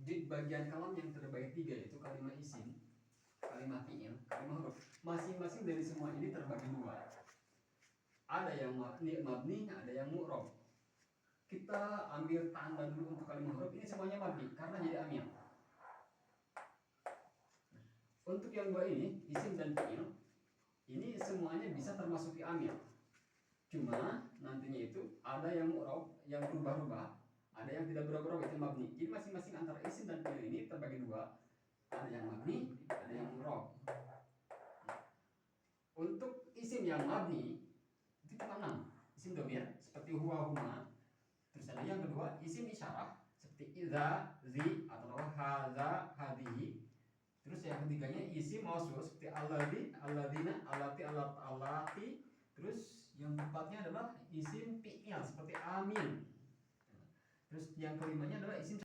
di bagian kalam yang terbagi 3 yaitu kalimat isim, kalimat fi'il, kalimat huruf. Masing-masing dari semua ini terbagi 2. Ada yang mabni, ada yang mu'rab. Kita ambil tanda dulu untuk kalimat huruf. Ini semuanya mabni karena jadi amil. Untuk yang 2 ini, isim dan fi'il, ini semuanya bisa termasuk di amil. Cuma nantinya itu ada yang mu'rab, yang berubah-ubah, ada yang tidak berubah-ubah, itu mabni. Jadi masing-masing antara isim dan fi'il ini terbagi 2. Ada yang mabni, ada yang mu'rab. Untuk isim yang mabni itu cuma 6. Isim dhamir seperti huwa, huma. Terus ada yang kedua isim isyarah seperti idza, zi atau hadza, hadhihi. Terus yang ketiganya isim mausul seperti alladzi, alladzina, allati, allati. Terus yang keempatnya adalah isim fi'il seperti amin. Terus yang kelimanya adalah isim